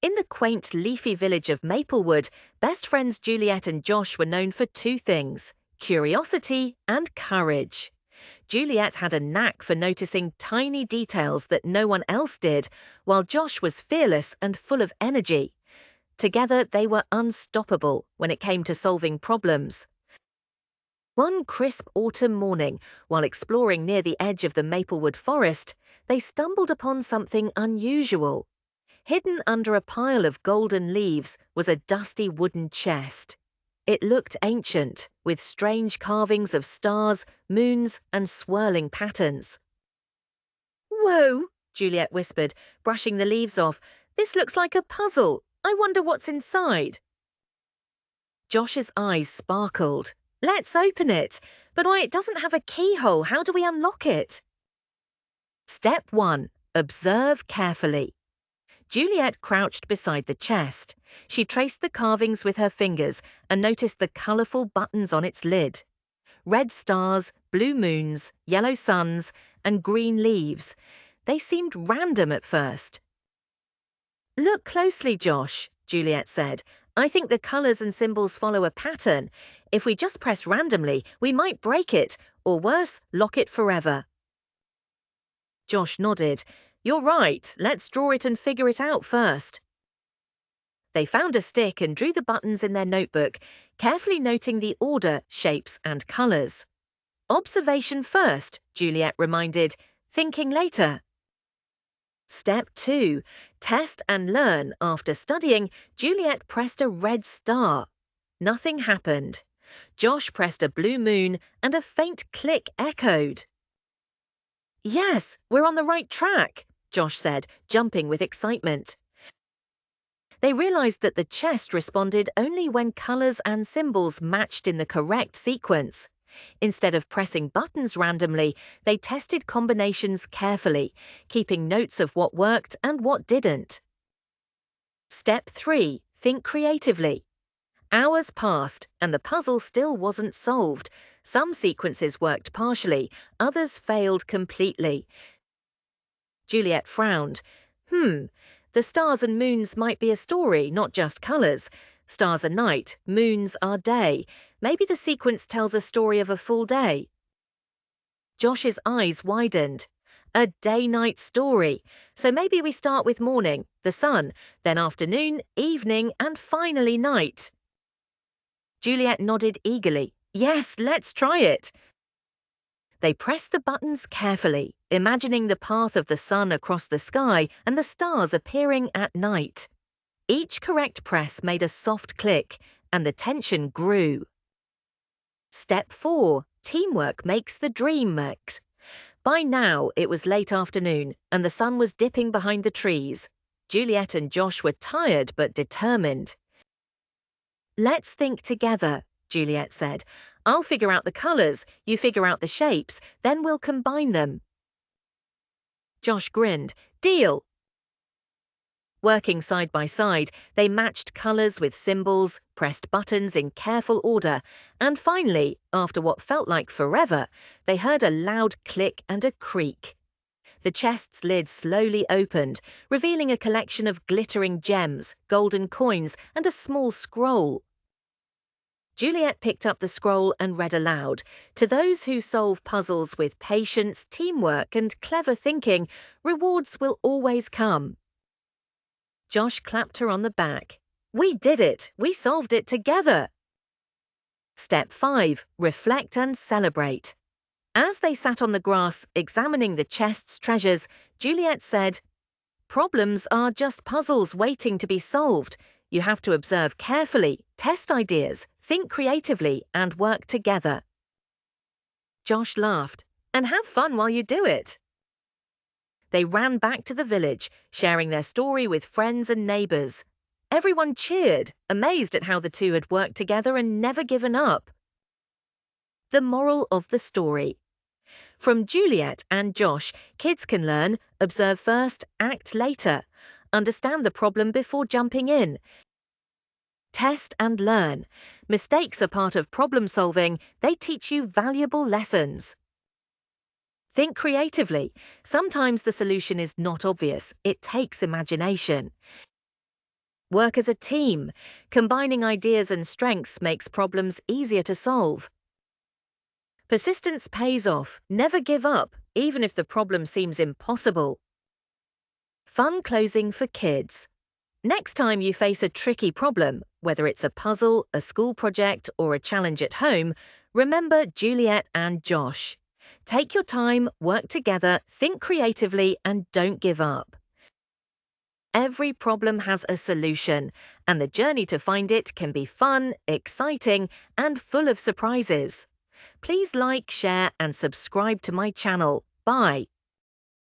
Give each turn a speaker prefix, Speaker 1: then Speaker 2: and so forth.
Speaker 1: In the quaint, leafy village of Maplewood, best friends Juliet and Josh were known for two things: curiosity and courage. Juliet had a knack for noticing tiny details that no one else did, while Josh was fearless and full of energy. Together, they were unstoppable when it came to solving problems. One crisp autumn morning, while exploring near the edge of the Maplewood forest, they stumbled upon something unusual. Hidden under a pile of golden leaves was a dusty wooden chest. It looked ancient, with strange carvings of stars, moons, and swirling patterns. "Whoa!" Juliet whispered, brushing the leaves off. "This looks like a puzzle. I wonder what's inside." Josh's eyes sparkled. "Let's open it. But why, it doesn't have a keyhole. How do we unlock it?" Step 1. Observe carefully. Juliet crouched beside the chest. She traced the carvings with her fingers and noticed the colourful buttons on its lid. Red stars, blue moons, yellow suns, and green leaves. They seemed random at first. "Look closely, Josh," Juliet said. "I think the colours and symbols follow a pattern. If we just press randomly, we might break it, or worse, lock it forever." Josh nodded. "You're right. Let's draw it and figure it out first." They found a stick and drew the buttons in their notebook, carefully noting the order, shapes, and colours. "Observation first," Juliet reminded. "Thinking later." Step 2. Test and learn. After studying, Juliet pressed a red star. Nothing happened. Josh pressed a blue moon, and a faint click echoed. "Yes, we're on the right track," Josh said, jumping with excitement. They realized that the chest responded only when colors and symbols matched in the correct sequence. Instead of pressing buttons randomly, they tested combinations carefully, keeping notes of what worked and what didn't. Step 3. Think creatively. Hours passed, and the puzzle still wasn't solved. Some sequences worked partially, others failed completely. Juliet frowned. The stars and moons might be a story, not just colours. Stars are night, moons are day. Maybe the sequence tells a story of a full day. Josh's eyes widened. A day-night story. So maybe we start with morning, the sun, then afternoon, evening, and finally night. Juliet nodded eagerly. "Yes, let's try it." They pressed the buttons carefully, imagining the path of the sun across the sky and the stars appearing at night. Each correct press made a soft click, and the tension grew. Step 4. Teamwork makes the dream work. By now, it was late afternoon, and the sun was dipping behind the trees. Juliet and Josh were tired but determined. "Let's think together," Juliet said. "I'll figure out the colours, you figure out the shapes, then we'll combine them." Josh grinned. "Deal!" Working side by side, they matched colours with symbols, pressed buttons in careful order, and finally, after what felt like forever, they heard a loud click and a creak. The chest's lid slowly opened, revealing a collection of glittering gems, golden coins, and a small scroll. Juliet picked up the scroll and read aloud. "To those who solve puzzles with patience, teamwork, and clever thinking, rewards will always come." Josh clapped her on the back. "We did it! We solved it together!" Step 5. Reflect and celebrate. As they sat on the grass, examining the chest's treasures, Juliet said, "Problems are just puzzles waiting to be solved. You have to observe carefully, test ideas, think creatively, and work together." Josh laughed. "And have fun while you do it." They ran back to the village, sharing their story with friends and neighbours. Everyone cheered, amazed at how the two had worked together and never given up. The moral of the story. From Juliet and Josh, kids can learn: observe first, act later. Understand the problem before jumping in. Test and learn. Mistakes are part of problem solving. They teach you valuable lessons. Think creatively. Sometimes the solution is not obvious. It takes imagination. Work as a team. Combining ideas and strengths makes problems easier to solve. Persistence pays off. Never give up, even if the problem seems impossible. Fun closing for kids. Next time you face a tricky problem, whether it's a puzzle, a school project, or a challenge at home, remember Juliet and Josh. Take your time, work together, think creatively, and don't give up. Every problem has a solution, and the journey to find it can be fun, exciting, and full of surprises. Please like, share, and subscribe to my channel. Bye.